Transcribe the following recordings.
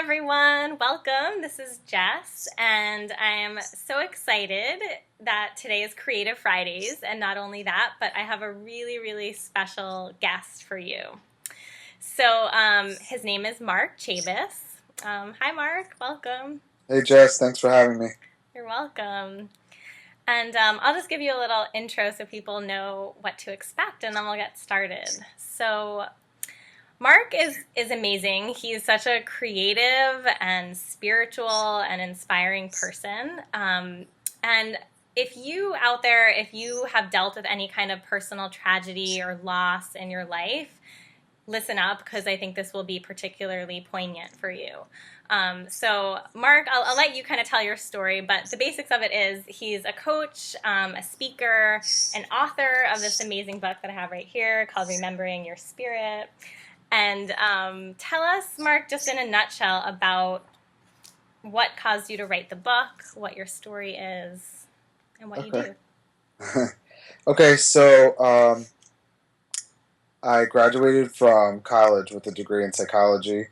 everyone. Welcome. This is Jess, and I am so excited that today is Creative Fridays. And not only that, but I have a really, really special guest for you. His name is Mark Chabus. Hi, Mark. Welcome. Hey Jess, thanks for having me. You're welcome. And I'll just give you a little intro so people know what to expect, and then we'll get started. Mark is amazing. He's such a creative and spiritual and inspiring person. And if you out there, if you have dealt with any kind of personal tragedy or loss in your life, listen up because I think this will be particularly poignant for you. Mark, I'll let you kind of tell your story, but the basics of it is he's a coach, a speaker, an author of this amazing book that I have right here called Remembering Your Spirit. And tell us, Mark, just in a nutshell, about what caused you to write the book, what your story is, and what you Okay. do. Okay, I graduated from college with a degree in psychology,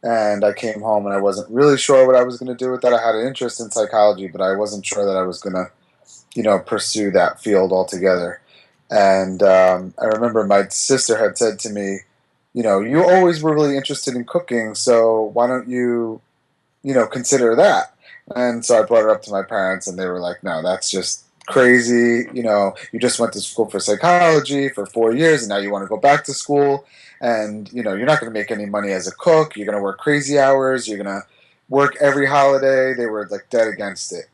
and I came home and I wasn't really sure what I was going to do with that. I had an interest in psychology, but I wasn't sure that I was going to, pursue that field altogether. And I remember my sister had said to me, you always were really interested in cooking, so why don't you, consider that? And so I brought it up to my parents, and they were like, no, that's just crazy. You just went to school for psychology for 4 years, and now you want to go back to school, and, you're not going to make any money as a cook. You're going to work crazy hours. You're going to work every holiday. They were like dead against it.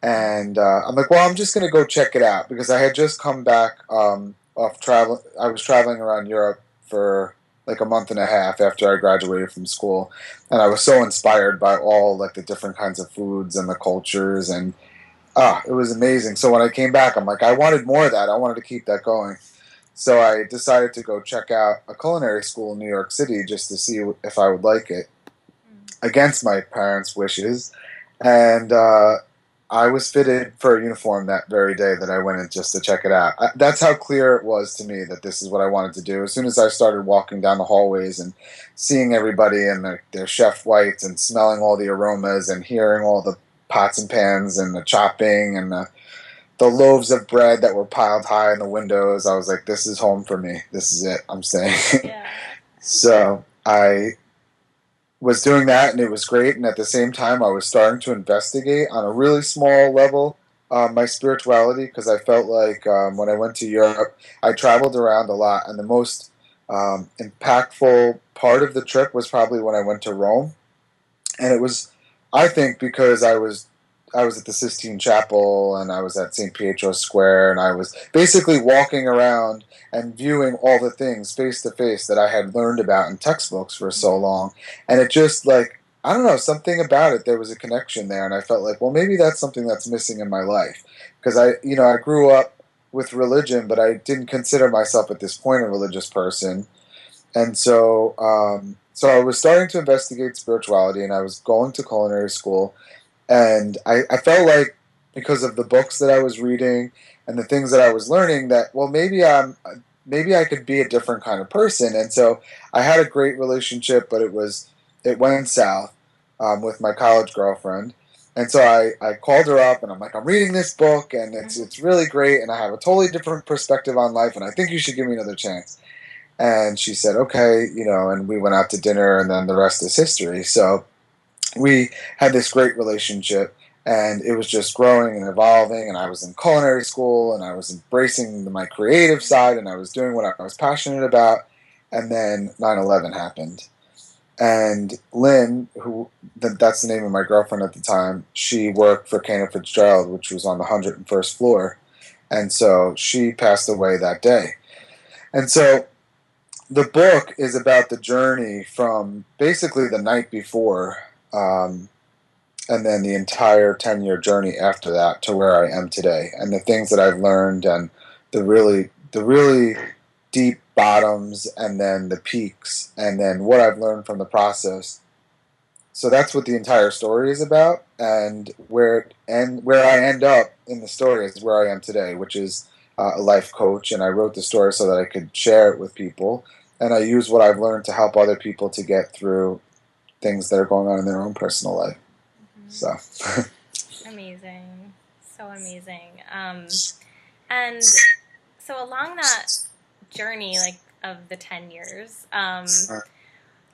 And I'm like, well, I'm just going to go check it out because I had just come back off travel. I was traveling around Europe for like a month and a half after I graduated from school, and I was so inspired by all like the different kinds of foods and the cultures, and it was amazing. So when I came back, I'm like, I wanted more of that. I wanted to keep that going. So I decided to go check out a culinary school in New York City just to see if I would like it, against my parents' wishes, and I was fitted for a uniform that very day that I went in just to check it out. That's how clear it was to me that this is what I wanted to do. As soon as I started walking down the hallways and seeing everybody in their chef whites and smelling all the aromas and hearing all the pots and pans and the chopping and the loaves of bread that were piled high in the windows, I was like, this is home for me. This is it. I'm staying. Yeah. So I was doing that, and it was great. And at the same time, I was starting to investigate on a really small level my spirituality because I felt like when I went to Europe, I traveled around a lot, and the most impactful part of the trip was probably when I went to Rome, and it was, I think, because I was at the Sistine Chapel and I was at St. Pietro Square, and I was basically walking around and viewing all the things face to face that I had learned about in textbooks for so long. And it just like, I don't know, something about it, there was a connection there, and I felt like, well, maybe that's something that's missing in my life because I grew up with religion, but I didn't consider myself at this point a religious person. And so I was starting to investigate spirituality, and I was going to culinary school, and I felt like because of the books that I was reading and the things that I was learning that, well, maybe I could be a different kind of person. And so I had a great relationship, but it went south with my college girlfriend. And so I called her up, and I'm like, I'm reading this book, and it's really great, and I have a totally different perspective on life, and I think you should give me another chance. And she said, okay, and we went out to dinner, and then the rest is history. So we had this great relationship, and it was just growing and evolving, and I was in culinary school, and I was embracing my creative side, and I was doing what I was passionate about. And then 9/11 happened, and Lynn, that's the name of my girlfriend at the time, she worked for Cantor Fitzgerald, which was on the 101st floor, and so she passed away that day. And so the book is about the journey from basically the night before, um, and then the entire 10-year journey after that to where I am today, and the things that I've learned, and the really deep bottoms, and then the peaks, and then what I've learned from the process. So that's what the entire story is about, and where I end up in the story is where I am today, which is a life coach. And I wrote the story so that I could share it with people, and I use what I've learned to help other people to get through things that are going on in their own personal life. Hmm. So, Amazing. So amazing. And so along that journey, like of the 10 years,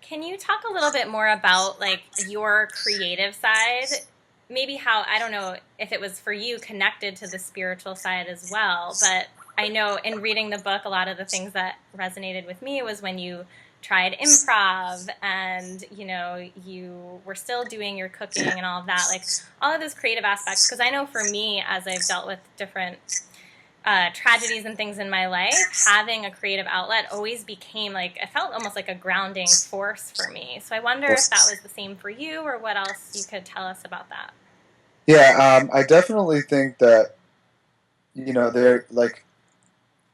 can you talk a little bit more about like your creative side? Maybe how, I don't know if it was for you connected to the spiritual side as well, but I know in reading the book, a lot of the things that resonated with me was when you tried improv and, you know, you were still doing your cooking and all of that, like all of those creative aspects. Because I know for me, as I've dealt with different tragedies and things in my life, having a creative outlet always became like, it felt almost like a grounding force for me. So I wonder if that was the same for you or what else you could tell us about that. yeah, I definitely think that, they're like,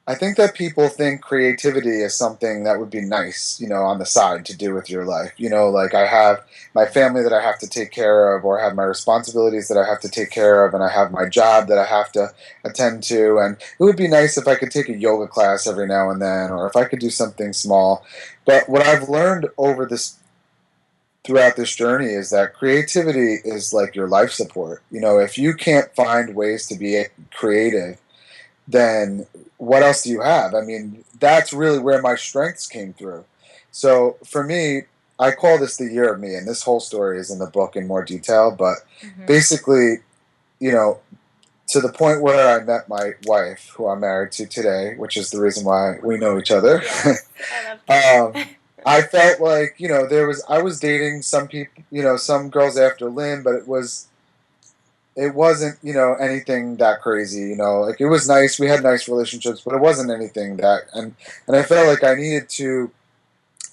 I think that people think creativity is something that would be nice, on the side to do with your life. Like I have my family that I have to take care of, or have my responsibilities that I have to take care of, and I have my job that I have to attend to. And it would be nice if I could take a yoga class every now and then, or if I could do something small. But what I've learned over this throughout this journey is that creativity is like your life support. If you can't find ways to be creative, then what else do you have? I mean, that's really where my strengths came through. So for me, I call this the year of me, and this whole story is in the book in more detail. But Mm-hmm. basically, you know, to the point where I met my wife, who I'm married to today, which is the reason why we know each other. Yes, I love um, Kate. I felt like I was dating some people, some girls after Lynn, but it wasn't anything that crazy. Like it was nice, we had nice relationships, but it wasn't anything that. And I felt like I needed to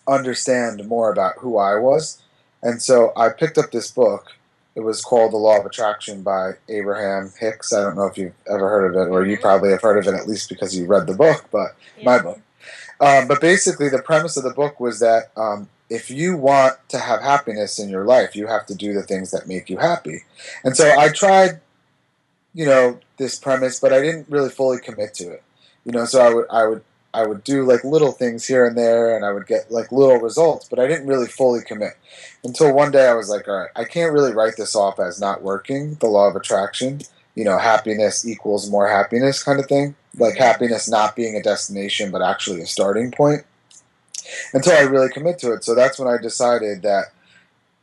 understand more about who I was. And so I picked up this book. It was called The Law of Attraction by Abraham Hicks. I don't know if you've ever heard of it, or you Mm-hmm. probably have heard of it at least because you read the book, but my Yeah. book. But basically, the premise of the book was that if you want to have happiness in your life, you have to do the things that make you happy. And so I tried, this premise, but I didn't really fully commit to it. So I would do like little things here and there, and I would get like little results, but I didn't really fully commit until one day I was like, all right, I can't really write this off as not working. The law of attraction, happiness equals more happiness, kind of thing. Like Mm-hmm. happiness not being a destination, but actually a starting point. Until I really commit to it. So that's when I decided that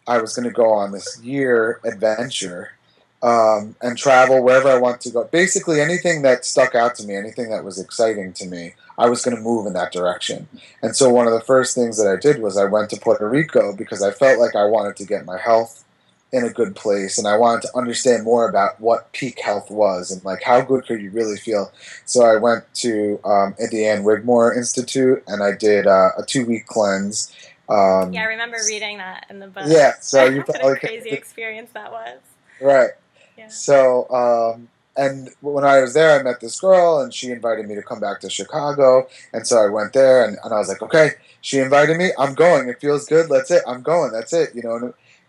I was going to go on this year adventure and travel wherever I want to go. Basically, anything that stuck out to me, anything that was exciting to me, I was going to move in that direction. And so, one of the first things that I did was I went to Puerto Rico because I felt like I wanted to get my health in a good place, and I wanted to understand more about what peak health was and like how good could you really feel. So I went to at the Ann Wigmore Institute, and I did a 2 week cleanse. Yeah, I Um, remember reading that in the book. yeah, so you What a probably crazy experience that was. right. Yeah. So, and when I was there, I met this girl, and she invited me to come back to Chicago. And so I went there, and I was like, okay, she invited me. I'm going. It feels good. That's it. I'm going. That's it.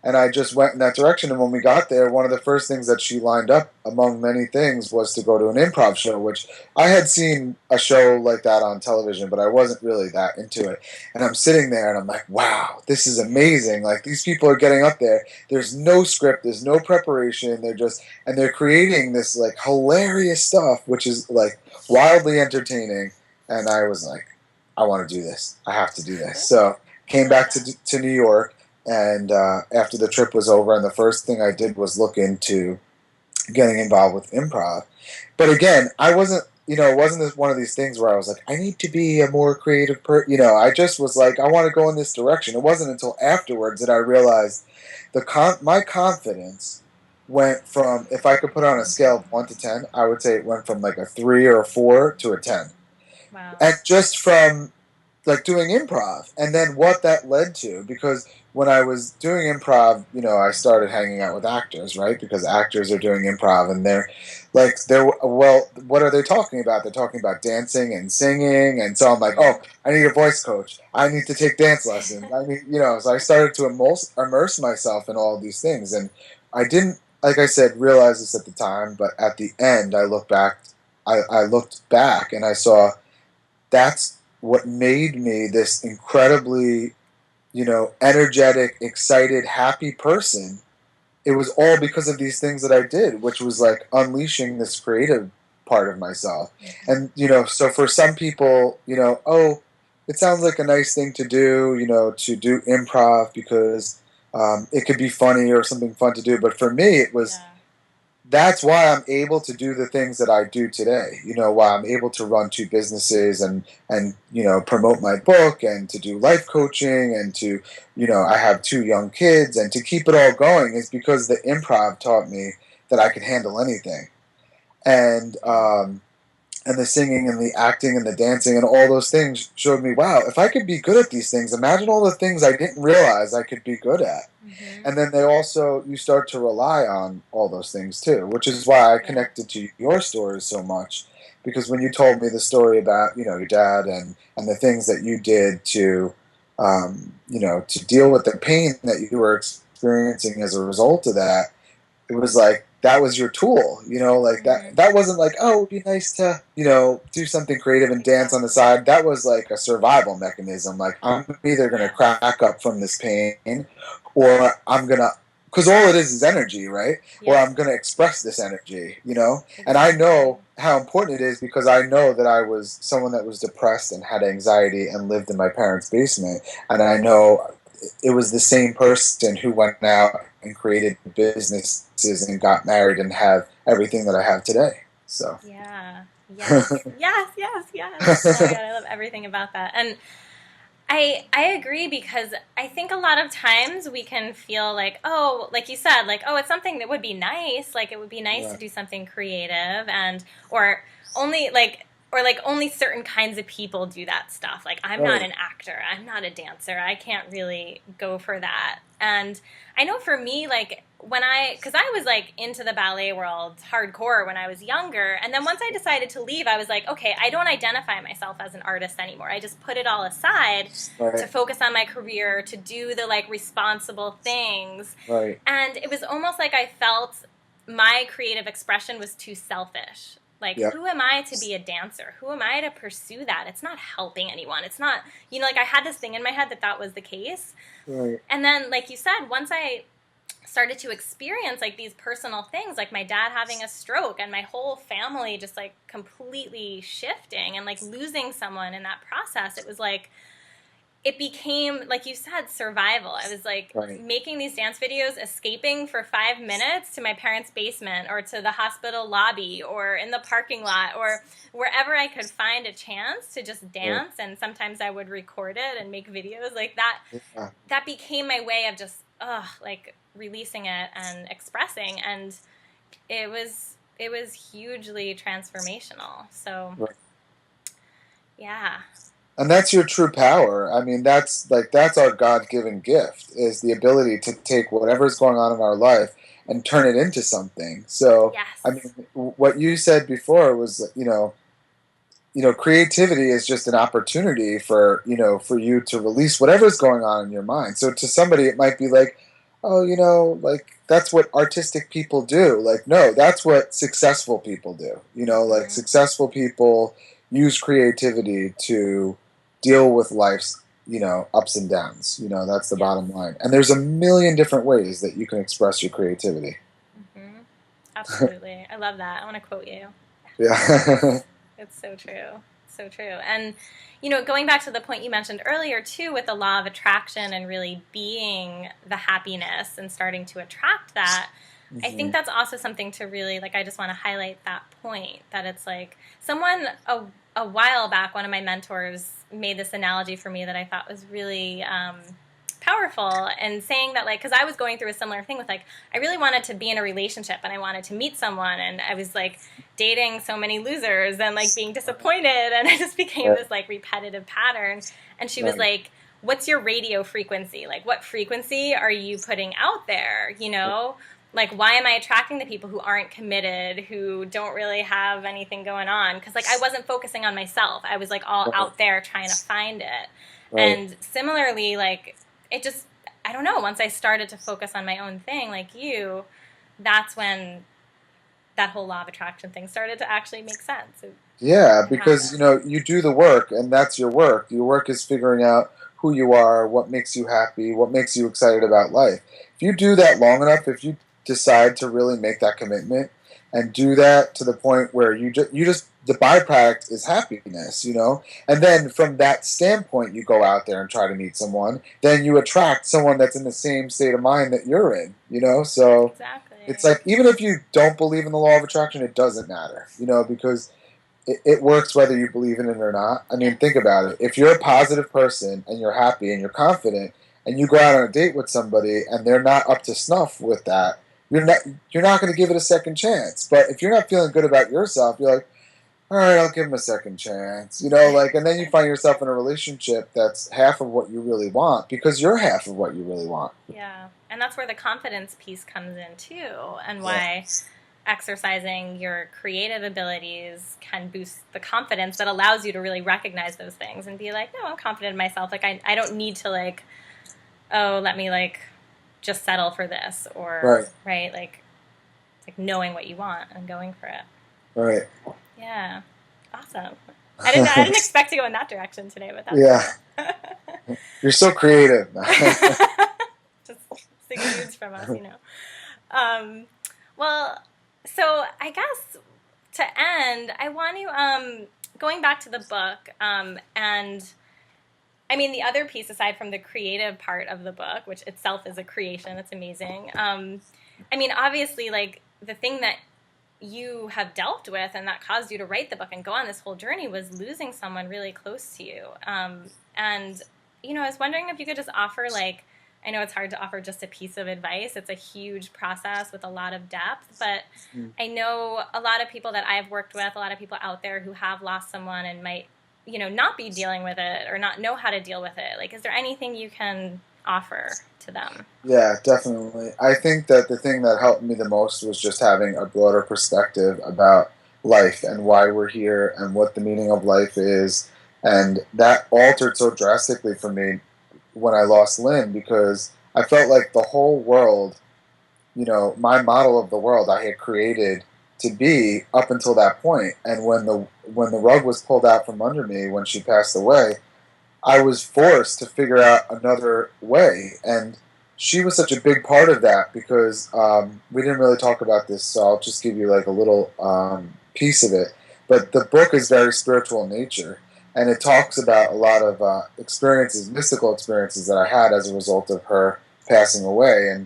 And I just went in that direction. And when we got there, one of the first things that she lined up, among many things, was to go to an improv show, which I had seen a show like that on television, but I wasn't really that into it. And I'm sitting there, and I'm like, wow, this is amazing. Like, these people are getting up there. There's no script, there's no preparation. They're creating this like hilarious stuff, which is like wildly entertaining. And I was like, I want to do this. I have to do this. So I came love back that. to New York, and after the trip was over, and the first thing I did was look into getting involved with improv. But again, I wasn't. It wasn't one of these things where I was like, I need to be a more creative person. I just was like, I want to go in this direction. It wasn't until afterwards that I realized my confidence went from, if I could put on a scale of 1 to 10, I would say it went from like a 3 or a 4 to a 10, Wow. and just from like doing improv, and then what that led to. Because when I was doing improv, I started hanging out with actors, right? Because actors are doing improv, and they're well, what are they talking about? They're talking about dancing and singing. And so I'm like, Mm-hmm. oh, I need a voice coach, I need to take dance lessons, I mean, so I started to immerse myself in all of these things. And I didn't, like I said, realize this at the time, but at the end I looked back and I saw that's what made me this incredibly energetic, excited, happy person, it was all because of these things that I did, which was like unleashing this creative part of myself. Mm-hmm. And, so for some people, oh, it sounds like a nice thing to do, to do improv because it could be funny or something fun to do. But for me, Yeah. that's why I'm able to do the things that I do today. Why I'm able to run two businesses and promote my book and to do life coaching and to I have two young kids and to keep it all going is because the improv taught me that I could handle anything. And and the singing and the acting and the dancing and all those things showed me, wow, if I could be good at these things, imagine all the things I didn't realize I could be good at. Mm-hmm. And then you start to rely on all those things too, which is why I Yeah. connected to your stories so much. Because when you told me the story about, your dad and the things that you did to deal with the pain that you were experiencing as a result of that, it was like that was your tool, like Mm-hmm. that wasn't like, oh, it would be nice to, do something creative and dance on the Exactly. side. That was like a survival mechanism. Like I'm either gonna Yes. crack up from this pain or I'm gonna, because all it is energy, right? Or Yes. I'm gonna express this energy, and I Exactly. know how important it is because I know that I was someone that was depressed and had anxiety and lived in my parents' basement, and I know it was the same person who went out and created businesses and got married and have everything that I have today. So, Yeah. Yes. Yes. Yes. Yes. Oh my God, I love everything about that. And I agree because I think a lot of times we can feel like, oh, like you said, like, oh, it's something that would be nice. Like it would be nice to yeah, do something creative and or only like or like only certain kinds of people do that stuff. Like I'm not right, an actor, I'm not a dancer. I can't really go for that. And I know for me like cuz I was like into the ballet world hardcore when I was younger, and then once I decided to leave, I was like, okay, I don't identify myself as an artist anymore. I just put it all aside to right, focus on my career, to do the like responsible things. right, And it was almost like I felt my creative expression was too selfish. Like, yeah, who am I to be a dancer? Who am I to pursue that? It's not helping anyone. It's not, like I had this thing in my head that was the case. right, And then, like you said, once I started to experience like these personal things, like my dad having a stroke and my whole family just like completely shifting and like losing someone in that process, it was like it became, like you said, survival. I was like right, making these dance videos, escaping for 5 minutes to my parents' basement or to the hospital lobby or in the parking lot or wherever I could find a chance to just right, dance. And sometimes I would record it and make videos like that. yeah. That became my way of just, like releasing it and expressing. And it was hugely transformational. So, Right. yeah. And that's your true power. I mean, that's our God-given gift is the ability to take whatever's going on in our life and turn it into something. So, I Yes. mean, what you said before was, creativity is just an opportunity for you to release whatever's going on in your mind. So to somebody, it might be like, oh, like that's what artistic people do. Like, no, that's what successful people do. Like Mm-hmm. successful people use creativity to deal with life's, ups and downs. That's the Yes. bottom line. And there's a million different ways that you can express your creativity. Mm-hmm. Absolutely. I love that. I want to quote you. Yeah. It's so true. So true. And, going back to the point you mentioned earlier, too, with the law of attraction and really being the happiness and starting to attract that, I think Mhm. that's also something to really, like, I just want to highlight that point that it's like a while back, one of my mentors made this analogy for me that I thought was really powerful, and saying that, like, because I was going through a similar thing with, like, I really wanted to be in a relationship and I wanted to meet someone, and I was like dating so many losers and like being disappointed, and it just became Right, this like repetitive pattern. And she was right, like, what's your radio frequency? Like, what frequency are you putting out there? Like, why am I attracting the people who aren't committed, who don't really have anything going on? Because like I wasn't focusing on myself, I was like all right, out there trying to find it. right. And similarly, like, it just, I don't know, once I started to focus on my own thing, like you, that's when that whole law of attraction thing started to actually make sense. Yeah, It because happened. you do the work, and that's your work. Your work is figuring out who you are, what makes you happy, what makes you excited about life. If you do that long enough, if you decide to really make that commitment and do that to the point where you just the byproduct is happiness, and then from that standpoint you go out there and try to meet someone, then you attract someone that's in the same state of mind that you're in, so it's Exactly. like even if you don't believe in the law of attraction, it doesn't matter, because it works whether you believe in it or not. I mean, Yes. think about it. If you're a positive person and you're happy and you're confident, and you go out on a date with somebody and they're not up to snuff with that, you're not you're not going to give it a second chance. But if you're not feeling good about yourself, you're like, all right, I'll give him a second chance. And then you find yourself in a relationship that's half of what you really want because you're half of what you really want. Yeah. And that's where the confidence piece comes in too, and Yeah. why exercising your creative abilities can boost the confidence that allows you to really recognize those things and be like, no, I'm confident in myself. Like, I don't need to, like, oh, let me, like, just settle for this, or, right, like knowing what you want and going for it. Right. Yeah. Awesome. I didn't expect to go in that direction today, but that's Yeah. You're so creative. just 6 dudes from us, Well, so I guess to end, I want to going back to the book, and I mean the other piece aside from the creative part of the book, which itself is a creation, it's amazing. I mean, obviously, like, the thing that you have dealt with and that caused you to write the book and go on this whole journey was losing someone really close to you. And I was wondering if you could just offer, like, I know it's hard to offer just a piece of advice. It's a huge process with a lot of depth, but I know a lot of people that I've worked with, a lot of people out there who have lost someone and might, not be dealing with it or not know how to deal with it. Like, is there anything you can offer to them? Yeah, definitely. I think that the thing that helped me the most was just having a broader perspective about life and why we're here and what the meaning of life is. And that altered so drastically for me when I lost Lynn because I felt like the whole world, my model of the world I had created to be up until that point. And when the rug was pulled out from under me when she passed away, I was forced to figure out another way. And she was such a big part of that because we didn't really talk about this, so I'll just give you like a little piece of it. But the book is very spiritual in nature, and it talks about a lot of experiences, mystical experiences that I had as a result of her passing away, and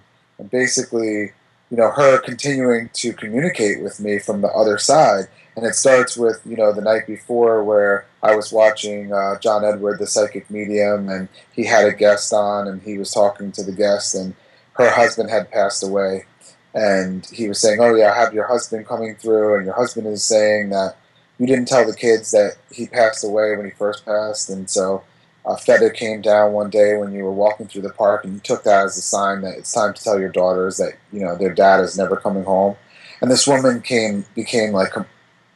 basically, her continuing to communicate with me from the other side. And it starts with, the night before where I was watching John Edward, the psychic medium, and he had a guest on, and he was talking to the guest, and her husband had passed away. And he was saying, oh, yeah, I have your husband coming through, and your husband is saying that you didn't tell the kids that he passed away when he first passed. And so a feather came down one day when you were walking through the park, and you took that as a sign that it's time to tell your daughters that, their dad is never coming home. And this woman became like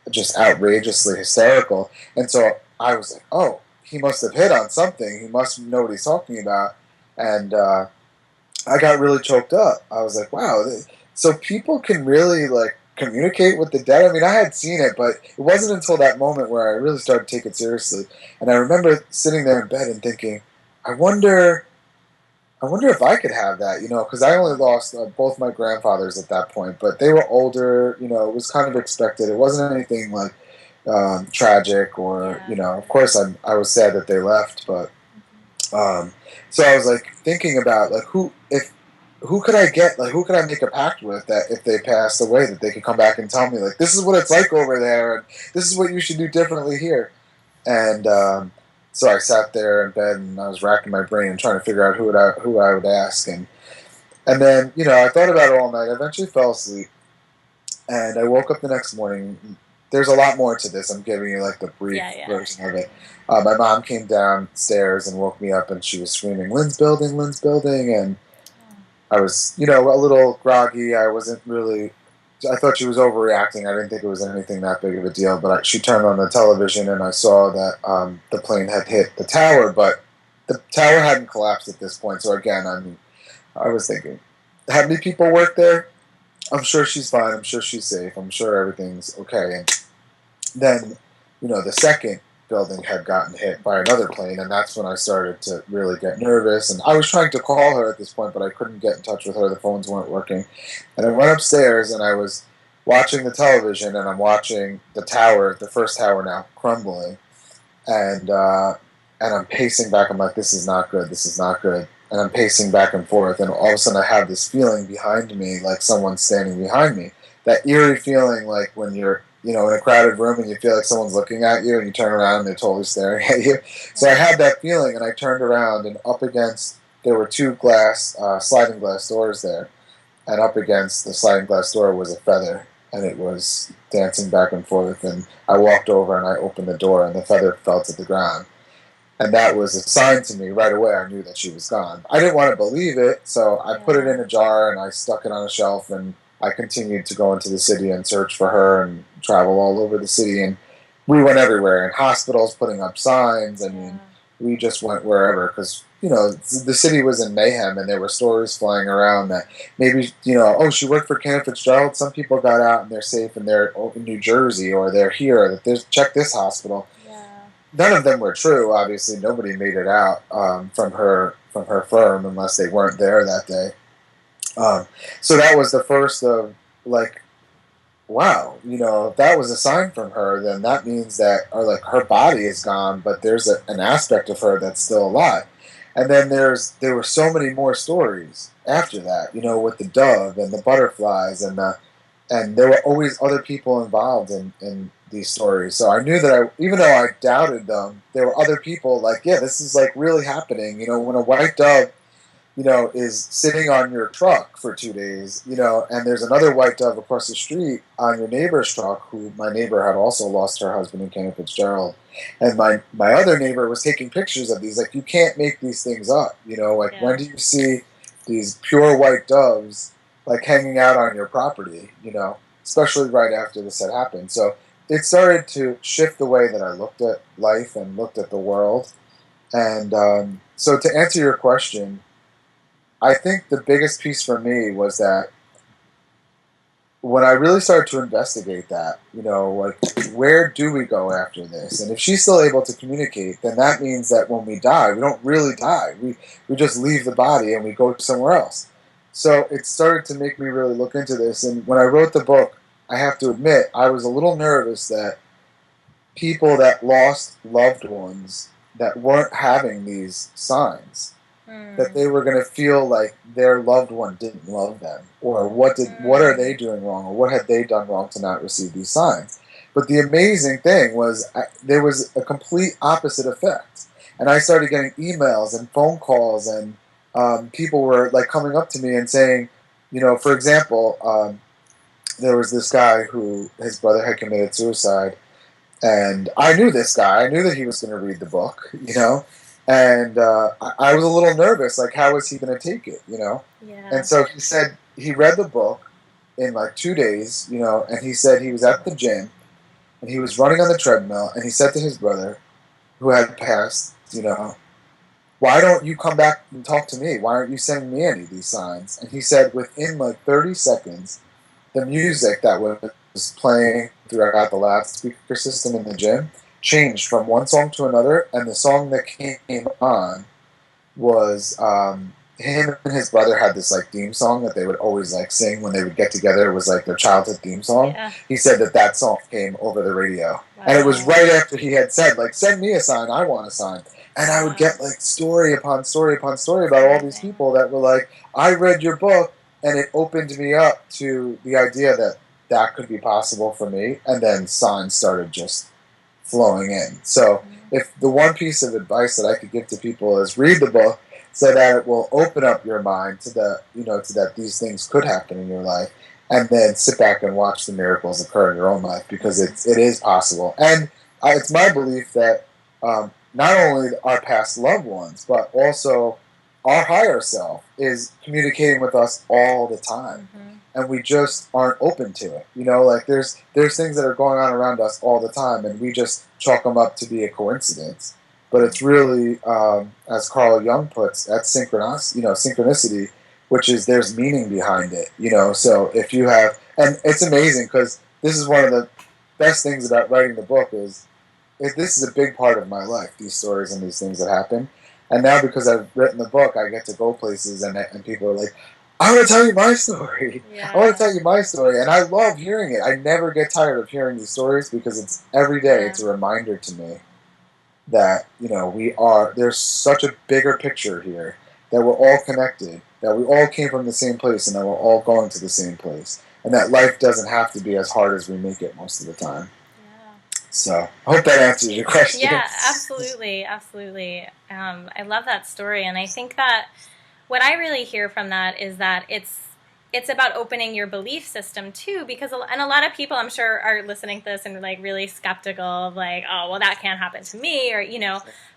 just outrageously hysterical. And so I was like, oh, he must have hit on something. He must know what he's talking about. And I got really choked up. I was like, wow, so people can really like communicate with the dead. I mean, I had seen it, but it wasn't until that moment where I really started to take it seriously. And I remember sitting there in bed and thinking, I wonder if I could have that, because I only lost both my grandfathers at that point, but they were older, it was kind of expected. It wasn't anything like tragic or, of course I was sad that they left, but so I was like thinking about like who could I get, like who could I make a pact with that if they passed away that they could come back and tell me like this is what it's like over there and this is what you should do differently here. And so I sat there in bed and I was racking my brain and trying to figure out who I would ask. And then, I thought about it all night. I eventually fell asleep. And I woke up the next morning. There's a lot more to this. I'm giving you like the brief version of it. My mom came downstairs and woke me up and she was screaming, Lynn's building, Lynn's building. And I was, a little groggy. I thought she was overreacting. I didn't think it was anything that big of a deal. But she turned on the television and I saw that the plane had hit the tower, but the tower hadn't collapsed at this point. So again, I was thinking, how many people work there? I'm sure she's fine. I'm sure she's safe. I'm sure everything's okay. And then, the second building had gotten hit by another plane, and that's when I started to really get nervous. And I was trying to call her at this point, but I couldn't get in touch with her. The phones weren't working. And I went upstairs, and I was watching the television, and I'm watching the tower, the first tower now, crumbling. And I'm pacing back. I'm like, this is not good. This is not good. And I'm pacing back and forth, and all of a sudden I have this feeling behind me, like someone's standing behind me. That eerie feeling, like when you're, in a crowded room and you feel like someone's looking at you, and you turn around and they're totally staring at you. So I had that feeling, and I turned around, and up against, there were two sliding glass doors there, and up against the sliding glass door was a feather, and it was dancing back and forth. And I walked over and I opened the door, and the feather fell to the ground. And that was a sign to me right away. I knew that she was gone. I didn't want to believe it, so I put it in a jar and I stuck it on a shelf, and I continued to go into the city and search for her and travel all over the city. And we went everywhere, in hospitals, putting up signs. I mean, we just went wherever because, the city was in mayhem, and there were stories flying around that maybe, oh, she worked for Kenneth Fitzgerald. Some people got out and they're safe, and they're in New Jersey, or they're here. That check this hospital. None of them were true. Obviously, nobody made it out from her firm unless they weren't there that day. So that was the first of, like, wow, if that was a sign from her, then that means that, or like, her body is gone, but there's an aspect of her that's still alive. And then there were so many more stories after that, with the dove and the butterflies, and there were always other people involved in these stories. So I knew that even though I doubted them, there were other people like, yeah, this is like really happening. When a white dove, is sitting on your truck for 2 days, and there's another white dove across the street on your neighbor's truck, who my neighbor had also lost her husband in Kenneth Fitzgerald. And my other neighbor was taking pictures of these. Like, you can't make these things up, when do you see these pure white doves, like, hanging out on your property, especially right after this had happened. So it started to shift the way that I looked at life and looked at the world. And so to answer your question, I think the biggest piece for me was that when I really started to investigate that, like, where do we go after this? And if she's still able to communicate, then that means that when we die, we don't really die. We just leave the body and we go somewhere else. So it started to make me really look into this. And when I wrote the book, I have to admit, I was a little nervous that people that lost loved ones that weren't having these signs, that they were going to feel like their loved one didn't love them, or what are they doing wrong, or what had they done wrong to not receive these signs. But the amazing thing was, there was a complete opposite effect. And I started getting emails and phone calls, and people were like coming up to me and saying, for example, there was this guy who his brother had committed suicide, and I knew this guy. I knew that he was going to read the book, and I was a little nervous, like, how was he going to take it, Yeah. And so he said he read the book in like 2 days, and he said he was at the gym, and he was running on the treadmill, and he said to his brother, who had passed, why don't you come back and talk to me? Why aren't you sending me any of these signs? And he said within like 30 seconds, the music that was playing throughout the loudspeaker system in the gym changed from one song to another, and the song that came on was him and his brother had this like theme song that they would always like sing when they would get together. It was like their childhood theme song. Yeah. He said that song came over the radio. Wow. And it was right after he had said, like, send me a sign, I want a sign. And I would get like story upon story upon story about all these people that were like, I read your book, and it opened me up to the idea that could be possible for me. And then signs started just flowing in. So if the one piece of advice that I could give to people is read the book, so that it will open up your mind to that these things could happen in your life, and then sit back and watch the miracles occur in your own life, because it is possible. And it's my belief that not only our past loved ones, but also our higher self is communicating with us all the time. And we just aren't open to it. Like, there's things that are going on around us all the time, and we just chalk them up to be a coincidence. But it's really, as Carl Jung puts, that's synchronicity, which is there's meaning behind it. So if you have, and it's amazing, because this is one of the best things about writing the book is this is a big part of my life, these stories and these things that happen. And now because I've written the book, I get to go places and people are like, I want to tell you my story. I want to Yeah. tell you my story. And I love hearing it. I never get tired of hearing these stories because it's every day Yeah. it's a reminder to me that, we are, there's such a bigger picture here, that we're all connected, that we all came from the same place and that we're all going to the same place. And that life doesn't have to be as hard as we make it most of the time. Yeah. So I hope that answers your question. Yeah, absolutely, absolutely. I love that story, and I think that what I really hear from that is that it's about opening your belief system too, because and a lot of people I'm sure are listening to this and like really skeptical of like, oh well, that can't happen to me, or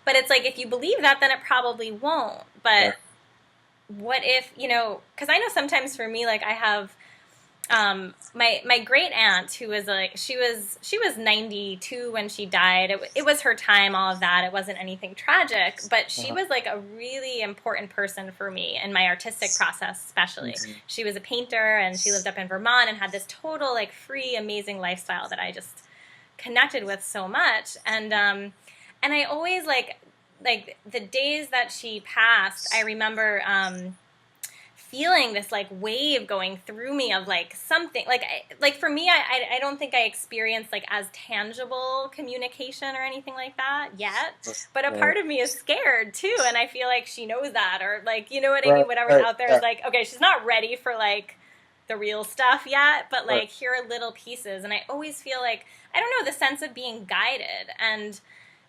but it's like if you believe that, then it probably won't. Yeah. But what if because I know sometimes for me, like I have my great aunt who was like she was 92 when she died. It was her time, all of that. It wasn't anything tragic, but she Uh-huh. was like a really important person for me in my artistic process, especially. Mhm. She was a painter and she lived up in Vermont and had this total like free amazing lifestyle that I just connected with so much. And I always like the days that she passed, I remember feeling this like wave going through me of like something like for me, I don't think I experienced like as tangible communication or anything like that yet, but a Right. part of me is scared too, and I feel like she knows that, or like you know what I Right. mean, whatever's Right. out there Yeah. is like, okay, she's not ready for like the real stuff yet, but Right. like here are little pieces, and I always feel like, I don't know, the sense of being guided. And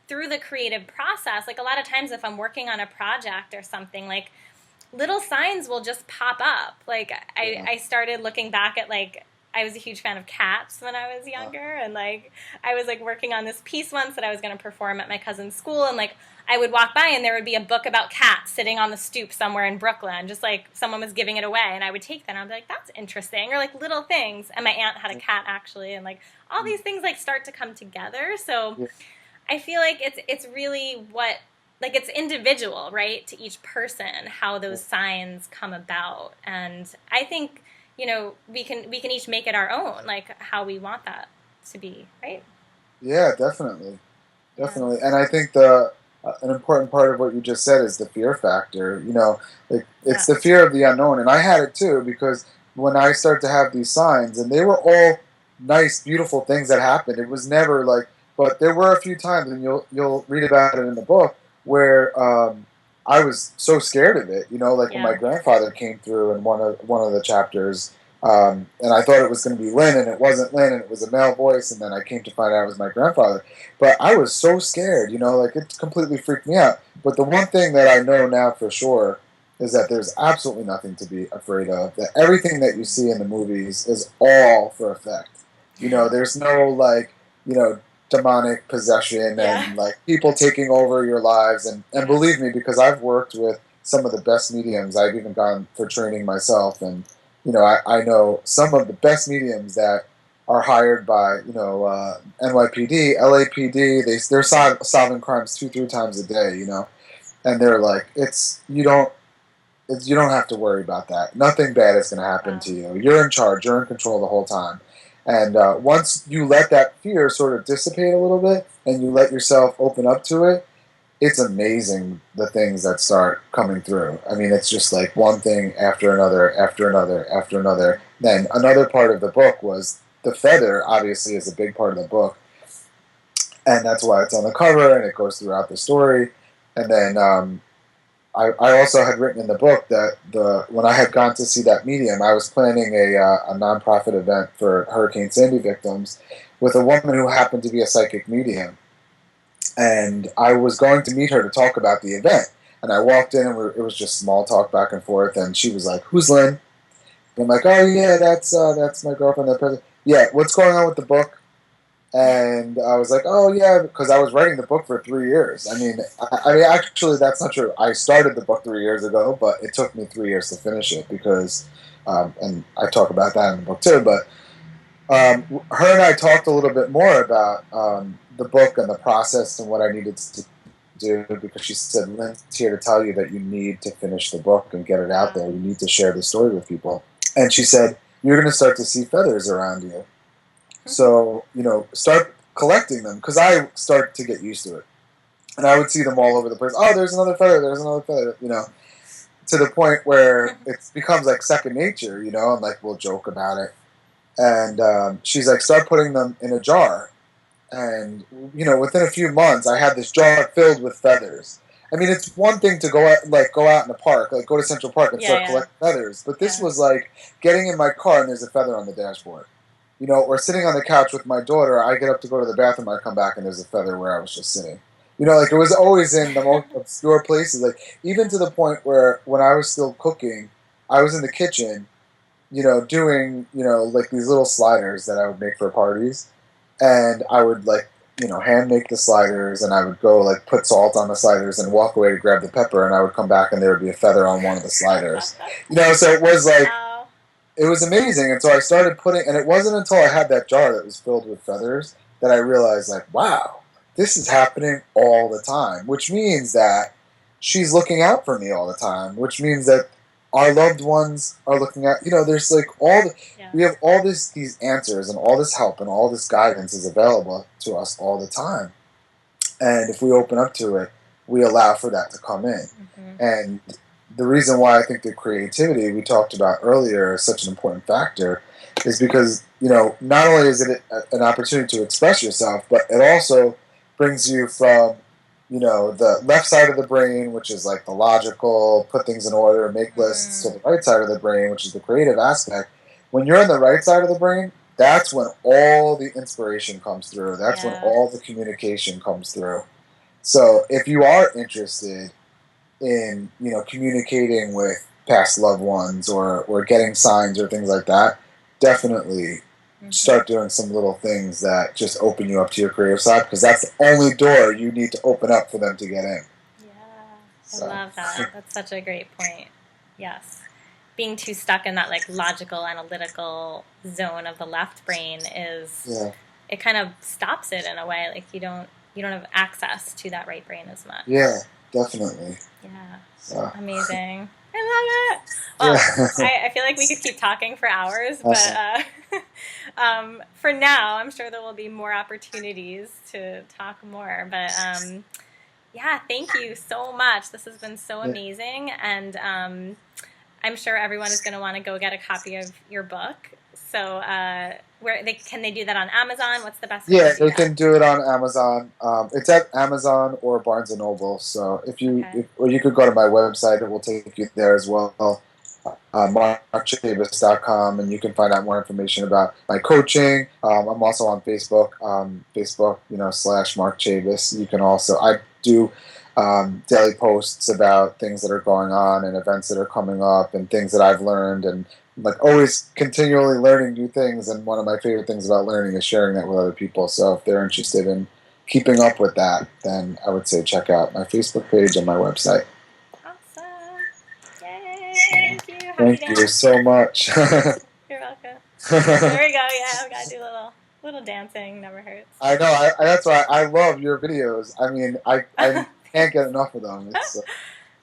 through the creative process, like a lot of times if I'm working on a project or something, like little signs will just pop up. Like Yeah. I started looking back at like, I was a huge fan of cats when I was Uh, younger, and like I was like working on this piece once that I was going to perform at my cousin's school, and like I would walk by and there would be a book about cats sitting on the stoop somewhere in Brooklyn, just like someone was giving it away, and I would take that and I'd be like, that's interesting, or like little things. And my aunt had a cat actually, and like all these things like start to come together. So yeah. I feel like it's really what, like it's individual, right, to each person how those signs come about. And I think we can each make it our own, like how we want that to be, right? Yeah, definitely. Yeah. Definitely. And I think the an important part of what you just said is the fear factor. Like Yeah. it's the fear of the unknown, and I had it too because when I started to have these signs, and they were all nice, beautiful things that happened. It was never like, but there were a few times, and you'll read about it in the book where I was so scared of it. Like when my Yeah. grandfather came through in one of the chapters. And I thought it was going to be Lynn, and it wasn't Lynn, and it was a male voice, and then I came to find out it was my grandfather. But I was so scared, like it completely freaked me out. But the one thing that I know now for sure is that there's absolutely nothing to be afraid of. That everything that you see in the movies is all for effect. There's no like, you know, demonic possession Yeah. and like people taking over your lives. And Yeah. believe me, because I've worked with some of the best mediums, I've even gone for training myself, and I know some of the best mediums that are hired by NYPD, LAPD. They're solving crimes 2-3 times a day. And they're like, you don't have to worry about that. Nothing bad is going to happen Wow. to you. You're in charge. You're in control the whole time. And once you let that fear sort of dissipate a little bit, and you let yourself open up to it, it's amazing the things that start coming through. I mean, it's just like one thing after another, after another, after another. Then another part of the book was the feather. Obviously, is a big part of the book, and that's why it's on the cover and it goes throughout the story. And then I also had written in the book that when I had gone to see that medium, I was planning a nonprofit event for Hurricane Sandy victims with a woman who happened to be a psychic medium, and I was going to meet her to talk about the event. And I walked in, and it was just small talk back and forth. And she was like, "Who's Lynn?" And I'm like, "Oh yeah, that's my girlfriend." That person. Yeah, what's going on with the book? And I was like, "Oh yeah," because I was writing the book for 3 years. I mean, actually, that's not true. I started the book 3 years ago, but it took me 3 years to finish it because, and I talk about that in the book too. But her and I talked a little bit more about the book and the process and what I needed to do, because she said, Lynn's here to tell you that you need to finish the book and get it out Wow. there. You need to share the story with people. And she said, you're going to start to see feathers around you. So, start. collecting them because I started to get used to it, and I would see them all over the place. Oh, there's another feather. There's another feather. To the point where it becomes like second nature. And like we'll joke about it. And she's like, start putting them in a jar. And within a few months, I had this jar filled with feathers. I mean, it's one thing to go out in the park, like go to Central Park and start collecting feathers, but this was like getting in my car and there's a feather on the dashboard, or sitting on the couch with my daughter. I get up to go to the bathroom, I come back and there's a feather where I was just sitting. Like it was always in the most obscure places. Like even to the point where when I was still cooking, I was in the kitchen, doing like these little sliders that I would make for parties, and I would like hand make the sliders, and I would go like put salt on the sliders and walk away to grab the pepper, and I would come back and there would be a feather on one of the sliders. So it was like it was amazing, and so I started putting, and it wasn't until I had that jar that was filled with feathers that I realized like, wow, this is happening all the time, which means that she's looking out for me all the time, which means that our loved ones are looking at, there's like we have all these answers and all this help and all this guidance is available to us all the time. And if we open up to it, we allow for that to come in. And the reason why I think the creativity we talked about earlier is such an important factor is because, not only is it an opportunity to express yourself, but it also brings you from the left side of the brain, which is like the logical, put things in order, make lists, to the right side of the brain, which is the creative aspect. When you're on the right side of the brain, that's when all the inspiration comes through. That's when all the communication comes through. So if you are interested in, communicating with past loved ones or getting signs or things like that, definitely start doing some little things that just open you up to your creative side, because that's the only door you need to open up for them to get in. I love that. That's such a great point. Yes. Being too stuck in that like logical, analytical zone of the left brain it kind of stops it in a way. Like you don't have access to that right brain as much. Yeah, definitely. Yeah. So. Amazing. I love it. Well, I feel like we could keep talking for hours, but for now, I'm sure there will be more opportunities to talk more. But thank you so much. This has been so amazing, and I'm sure everyone is going to want to go get a copy of your book. So can they do that on Amazon? What's the best way to do that? Yeah, they can do it on Amazon. It's at Amazon or Barnes and Noble. So or you could go to my website; it will take you there as well. MarkChabus.com, and you can find out more information about my coaching. I'm also on Facebook, Facebook, / Mark Chabus. You can also I do daily posts about things that are going on and events that are coming up and things that I've learned, and like always continually learning new things. And one of my favorite things about learning is sharing that with other people. So if they're interested in keeping up with that, then I would say check out my Facebook page and my website. Awesome. Yay. Thank you. Thank you so much. You're welcome. There we go. Yeah, we got to do a little dancing. Never hurts. I know. That's why I love your videos. I mean, I can't get enough of them.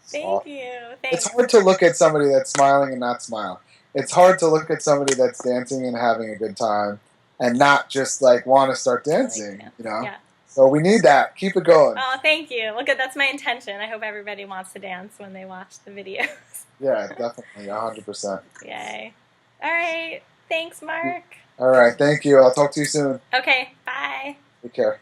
Thank you. Thanks. It's hard to look at somebody that's smiling and not smile. It's hard to look at somebody that's dancing and having a good time and not just like want to start dancing, Yeah. So we need that. Keep it going. Oh, thank you. Look, that's my intention. I hope everybody wants to dance when they watch the videos. Yeah, definitely. 100%. Yay. All right. Thanks, Mark. All right. Thank you. I'll talk to you soon. Okay. Bye. Take care.